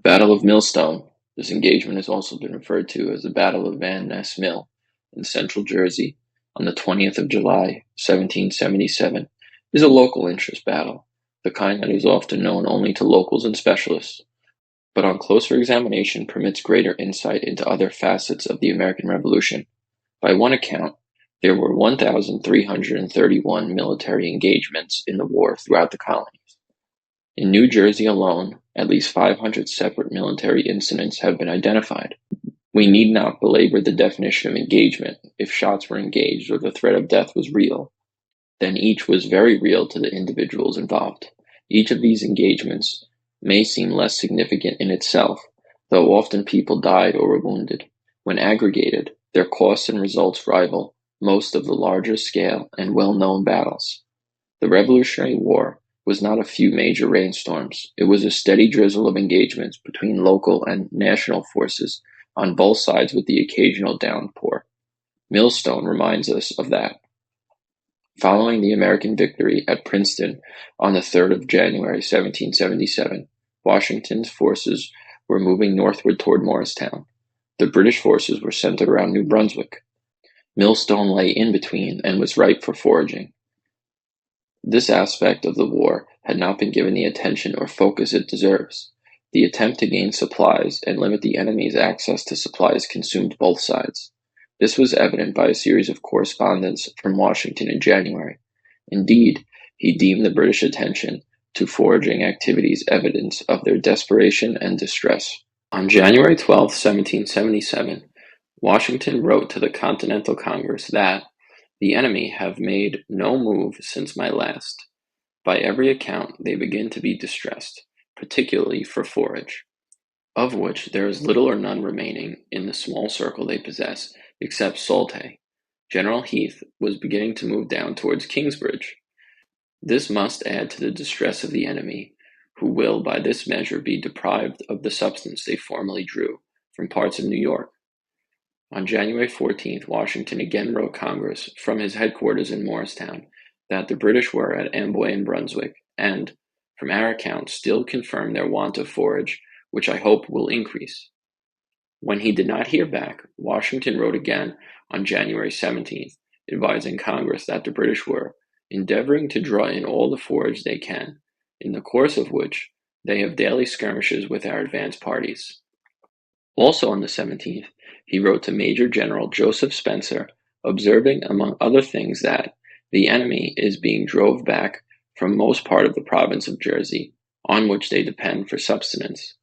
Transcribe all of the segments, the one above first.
Battle of Millstone. This engagement has also been referred to as the Battle of Van Ness Mill in central Jersey on the 20th of July, 1777, is a local interest battle, the kind that is often known only to locals and specialists, but on closer examination permits greater insight into other facets of the American Revolution. By one account, there were 1,331 military engagements in the war throughout the colonies. In New Jersey alone, at least 500 separate military incidents have been identified. We need not belabor the definition of engagement. If shots were engaged or the threat of death was real, then each was very real to the individuals involved. Each of these engagements may seem less significant in itself, though often people died or were wounded. When aggregated, their costs and results rival most of the larger scale and well-known battles. The Revolutionary War was not a few major rainstorms. It was a steady drizzle of engagements between local and national forces on both sides with the occasional downpour. Millstone reminds us of that. Following the American victory at Princeton on the 3rd of January, 1777, Washington's forces were moving northward toward Morristown. The British forces were centered around New Brunswick. Millstone lay in between and was ripe for foraging. This aspect of the war had not been given the attention or focus it deserves. The attempt to gain supplies and limit the enemy's access to supplies consumed both sides. This was evident by a series of correspondence from Washington in January. Indeed, he deemed the British attention to foraging activities evidence of their desperation and distress. On January 12, 1777, Washington wrote to the Continental Congress that the enemy have made no move since my last. By every account, they begin to be distressed, particularly for forage, of which there is little or none remaining in the small circle they possess, except salt hay. General Heath was beginning to move down towards Kingsbridge. This must add to the distress of the enemy, who will by this measure be deprived of the substance they formerly drew from parts of New York. On January 14th, Washington again wrote Congress from his headquarters in Morristown that the British were at Amboy and Brunswick, and, from our account, still confirm their want of forage, which I hope will increase. When he did not hear back, Washington wrote again on January 17th, advising Congress that the British were endeavoring to draw in all the forage they can, in the course of which they have daily skirmishes with our advance parties. Also on the 17th, he wrote to Major General Joseph Spencer, observing, among other things, that the enemy is being drove back from most part of the province of Jersey, on which they depend for subsistence,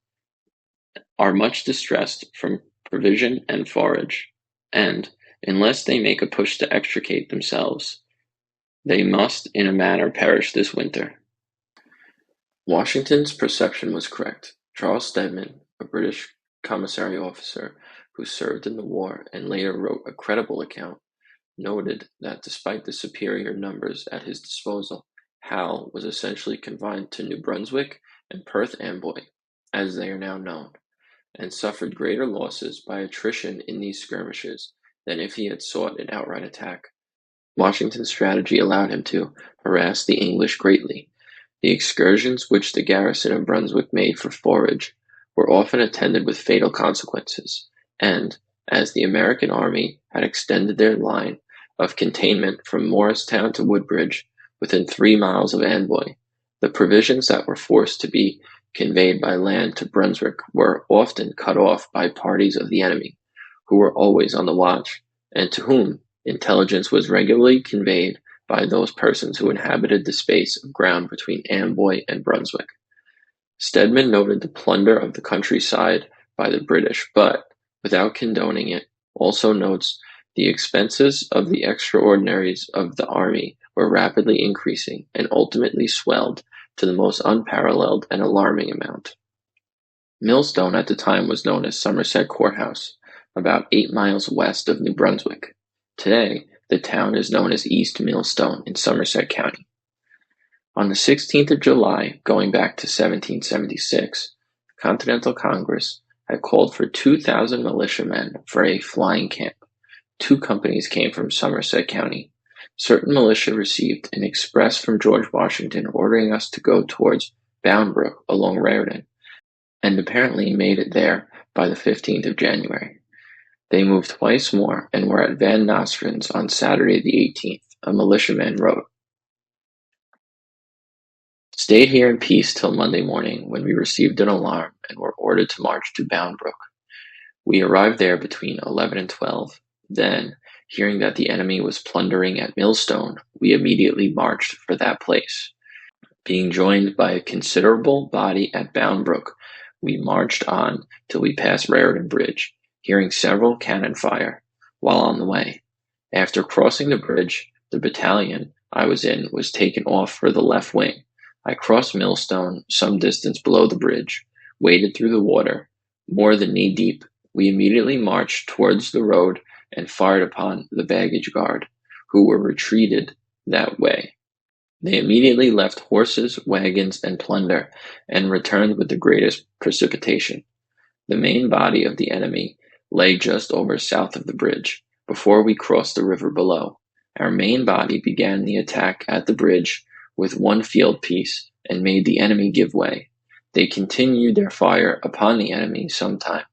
are much distressed from provision and forage, and, unless they make a push to extricate themselves, they must in a manner perish this winter. Washington's perception was correct. Charles Stedman, a British commissary officer who served in the war and later wrote a credible account, noted that despite the superior numbers at his disposal, Howe was essentially confined to New Brunswick and Perth Amboy, as they are now known, and suffered greater losses by attrition in these skirmishes than if he had sought an outright attack. Washington's strategy allowed him to harass the English greatly. The excursions which the garrison of Brunswick made for forage were often attended with fatal consequences, and, as the American army had extended their line of containment from Morristown to Woodbridge within 3 miles of Amboy, the provisions that were forced to be conveyed by land to Brunswick were often cut off by parties of the enemy, who were always on the watch, and to whom intelligence was regularly conveyed by those persons who inhabited the space of ground between Amboy and Brunswick. Stedman noted the plunder of the countryside by the British, but, without condoning it, also notes the expenses of the extraordinaries of the army were rapidly increasing and ultimately swelled to the most unparalleled and alarming amount. Millstone at the time was known as Somerset Courthouse, about 8 miles west of New Brunswick. Today, the town is known as East Millstone in Somerset County. On the 16th of July, going back to 1776, the Continental Congress had called for 2,000 militiamen for a flying camp. 2 companies came from Somerset County. Certain militia received an express from George Washington ordering us to go towards Bound Brook along Raritan. and apparently made it there by the 15th of January. They moved twice more and were at Van Nostrand's on Saturday the 18th, a militiaman wrote. Stayed here in peace till Monday morning, when we received an alarm and were ordered to march to Boundbrook. We arrived there between 11 and 12. Then, hearing that the enemy was plundering at Millstone, we immediately marched for that place. Being joined by a considerable body at Boundbrook, we marched on till we passed Raritan Bridge, hearing several cannon fire while on the way. After crossing the bridge, the battalion I was in was taken off for the left wing. I crossed Millstone some distance below the bridge, waded through the water, more than knee-deep. We immediately marched towards the road and fired upon the baggage guard, who were retreated that way. They immediately left horses, wagons, and plunder, and returned with the greatest precipitation. The main body of the enemy lay just over south of the bridge, before we crossed the river below. Our main body began the attack at the bridge with one field piece, and made the enemy give way. They continued their fire upon the enemy some time.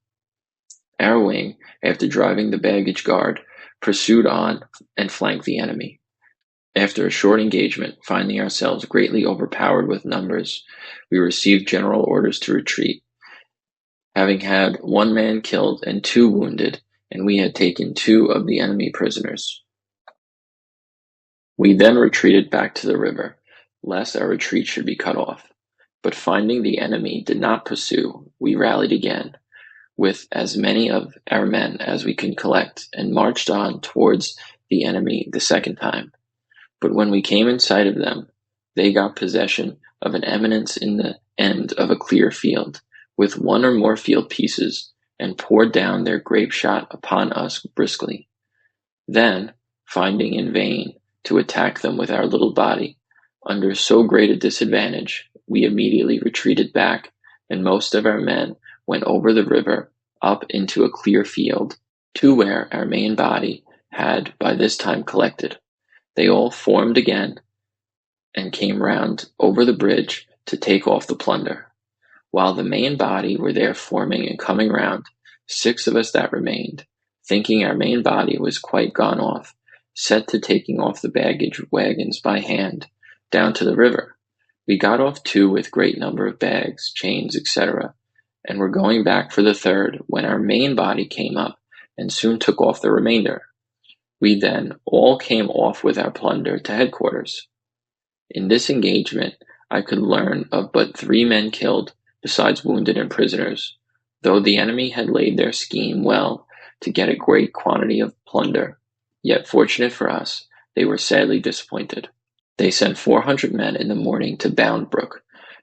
Our wing, after driving the baggage guard, pursued on and flanked the enemy. After a short engagement, finding ourselves greatly overpowered with numbers, we received general orders to retreat, having had 1 man killed and 2 wounded, and we had taken 2 of the enemy prisoners. We then retreated back to the river, lest our retreat should be cut off. But finding the enemy did not pursue, we rallied again, with as many of our men as we could collect, and marched on towards the enemy the second time. But when we came in sight of them, they got possession of an eminence in the end of a clear field, with 1 or more field pieces, and poured down their grape shot upon us briskly. Then, finding in vain to attack them with our little body, under so great a disadvantage, we immediately retreated back, and most of our men went over the river up into a clear field, to where our main body had by this time collected. They all formed again, and came round over the bridge to take off the plunder. While the main body were there forming and coming round, 6 of us that remained, thinking our main body was quite gone off, set to taking off the baggage wagons by hand, down to the river. We got off 2 with great number of bags, chains, etc., and were going back for the 3rd, when our main body came up, and soon took off the remainder. We then all came off with our plunder to headquarters. In this engagement I could learn of but 3 men killed, besides wounded and prisoners, though the enemy had laid their scheme well to get a great quantity of plunder. Yet, fortunate for us, they were sadly disappointed. They sent 400 men in the morning to Boundbrook,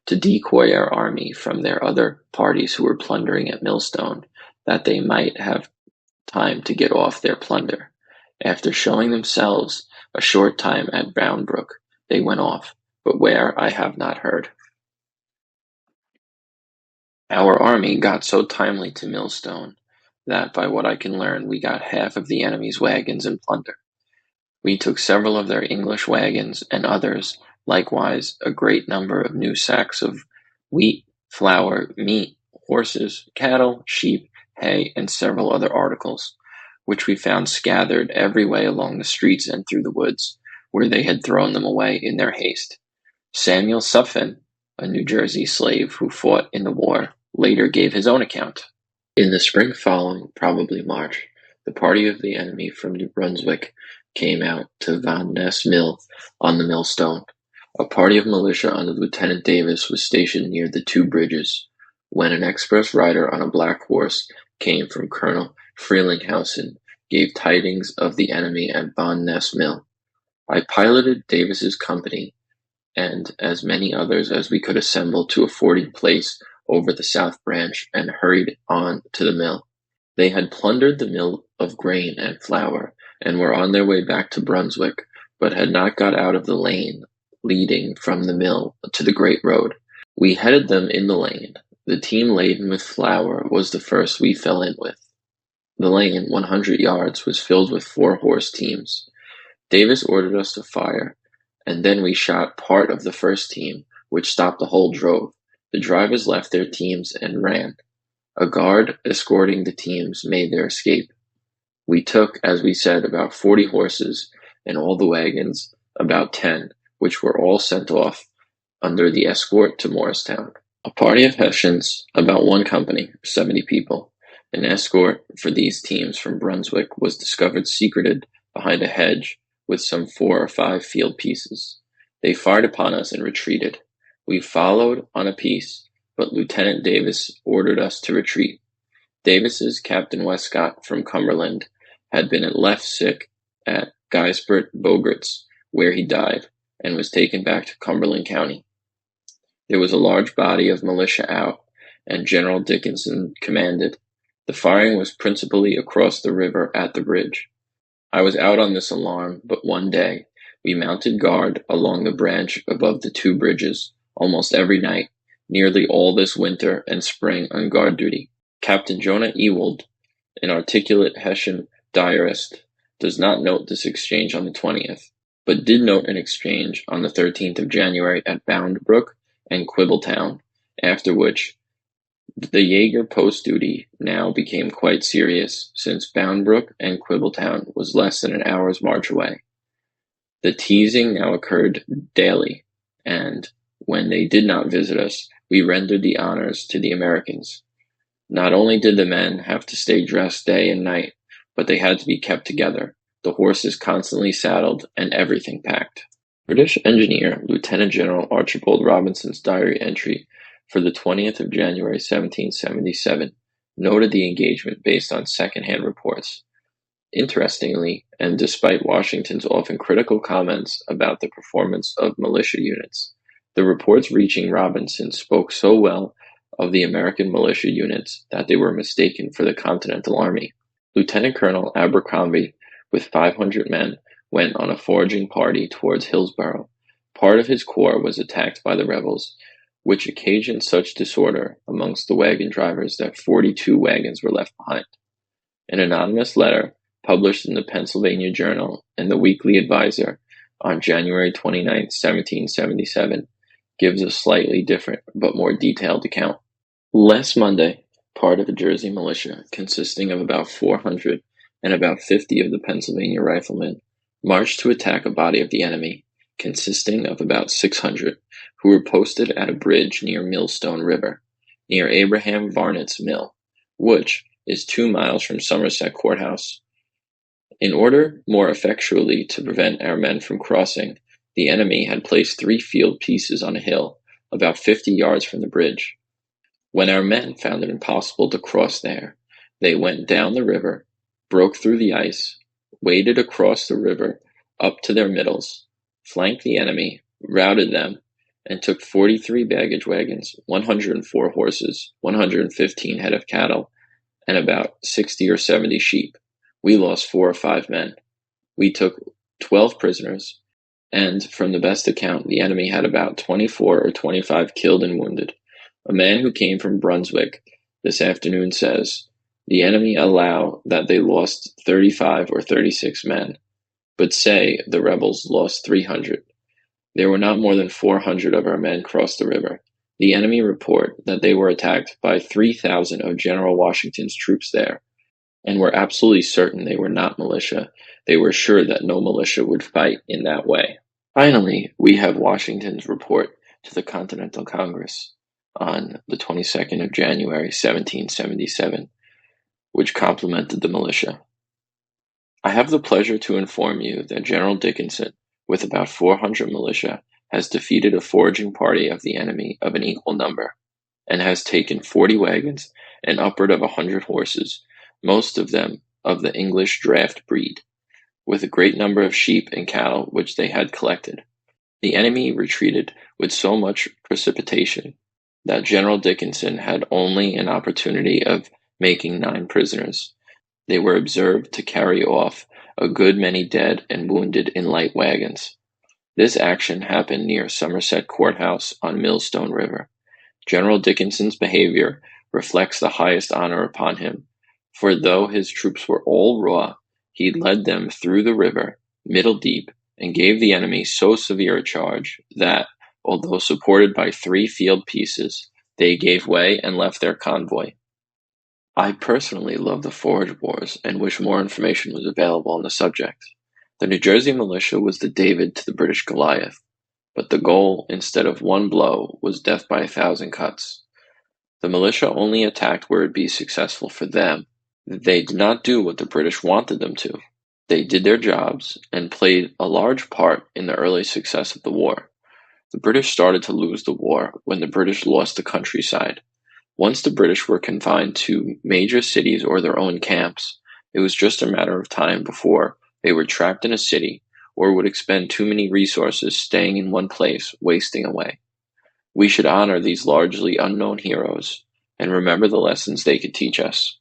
to decoy our army from their other parties who were plundering at Millstone, that they might have time to get off their plunder. After showing themselves a short time at Boundbrook, they went off, but where I have not heard. Our army got so timely to Millstone, that by what I can learn we got half of the enemy's wagons and plunder. We took several of their English wagons, and others, likewise a great number of new sacks of wheat, flour, meat, horses, cattle, sheep, hay, and several other articles, which we found scattered every way along the streets and through the woods, where they had thrown them away in their haste. Samuel Suffin, a New Jersey slave who fought in the war, later gave his own account. In the spring following, probably March, the party of the enemy from New Brunswick came out to Van Ness Mill on the Millstone. A party of militia under Lieutenant Davis was stationed near the 2 bridges, when an express rider on a black horse came from Colonel Frelinghuysen, gave tidings of the enemy at Van Ness Mill. I piloted Davis's company and as many others as we could assemble to a fording place over the south branch, and hurried on to the mill. They had plundered the mill of grain and flour, and were on their way back to Brunswick, but had not got out of the lane leading from the mill to the great road. We headed them in the lane. The team laden with flour was the first we fell in with. The lane, 100 yards, was filled with 4-horse teams. Davis ordered us to fire, and then we shot part of the first team, which stopped the whole drove. The drivers left their teams and ran. A guard escorting the teams made their escape. We took, as we said, about 40 horses, and all the wagons, about 10, which were all sent off under the escort to Morristown. A party of Hessians, about one company, 70 people, an escort for these teams from Brunswick was discovered secreted behind a hedge with some 4 or 5 field pieces. They fired upon us and retreated. We followed on a piece, but Lieutenant Davis ordered us to retreat. Davis's Captain Westcott from Cumberland had been left sick at Guysbert Bogart's, where he died, and was taken back to Cumberland County. There was a large body of militia out, and General Dickinson commanded. The firing was principally across the river at the bridge. I was out on this alarm, but one day we mounted guard along the branch above the 2 bridges almost every night, nearly all this winter and spring on guard duty. Captain Jonah Ewald, an articulate Hessian diarist, does not note this exchange on the 20th, but did note an exchange on the 13th of January at Bound Brook and Quibbletown, after which the Jaeger post duty now became quite serious, since Bound Brook and Quibbletown was less than an hour's march away. The teasing now occurred daily, and when they did not visit us, we rendered the honors to the Americans. Not only did the men have to stay dressed day and night, but they had to be kept together, the horses constantly saddled, and everything packed. British engineer Lieutenant General Archibald Robinson's diary entry for the 20th of January 1777 noted the engagement based on second-hand reports. Interestingly, and despite Washington's often critical comments about the performance of militia units, the reports reaching Robinson spoke so well of the American militia units that they were mistaken for the Continental Army. Lieutenant Colonel Abercrombie, with 500 men, went on a foraging party towards Hillsborough. Part of his corps was attacked by the rebels, which occasioned such disorder amongst the wagon drivers that 42 wagons were left behind. An anonymous letter, published in the Pennsylvania Journal and the Weekly Advisor on January 29, 1777, gives a slightly different but more detailed account. Last Monday, part of the Jersey militia, consisting of about 400 and about 50 of the Pennsylvania riflemen, marched to attack a body of the enemy, consisting of about 600, who were posted at a bridge near Millstone River, near Abraham Varnett's mill, which is 2 miles from Somerset Courthouse. In order more effectually to prevent our men from crossing, the enemy had placed 3 field pieces on a hill, about 50 yards from the bridge. When our men found it impossible to cross there, they went down the river, broke through the ice, waded across the river up to their middles, flanked the enemy, routed them, and took 43 baggage wagons, 104 horses, 115 head of cattle, and about 60 or 70 sheep. We lost 4 or 5 men. We took 12 prisoners, and from the best account, the enemy had about 24 or 25 killed and wounded. A man who came from Brunswick this afternoon says, the enemy allow that they lost 35 or 36 men, but say the rebels lost 300. There were not more than 400 of our men crossed the river. The enemy report that they were attacked by 3,000 of General Washington's troops there, and were absolutely certain they were not militia. They were sure that no militia would fight in that way. Finally, we have Washington's report to the Continental Congress on the 22nd of January, 1777, which complimented the militia. I have the pleasure to inform you that General Dickinson, with about 400 militia, has defeated a foraging party of the enemy of an equal number, and has taken 40 wagons and upward of 100 horses, most of them of the English draft breed, with a great number of sheep and cattle which they had collected. The enemy retreated with so much precipitation that General Dickinson had only an opportunity of making 9 prisoners. They were observed to carry off a good many dead and wounded in light wagons. This action happened near Somerset Courthouse on Millstone River. General Dickinson's behavior reflects the highest honor upon him, for though his troops were all raw, he led them through the river, middle deep, and gave the enemy so severe a charge that, although supported by 3 field pieces, They gave way and left their convoy. I personally love the Forage Wars and wish more information was available on the subject. The New Jersey militia was the David to the British Goliath, but the goal, instead of one blow, was death by 1,000 cuts. The militia only attacked where it would be successful for them. They did not do what the British wanted them to. They did their jobs and played a large part in the early success of the war. The British started to lose the war when the British lost the countryside. Once the British were confined to major cities or their own camps, it was just a matter of time before they were trapped in a city or would expend too many resources staying in one place, wasting away. We should honor these largely unknown heroes and remember the lessons they could teach us.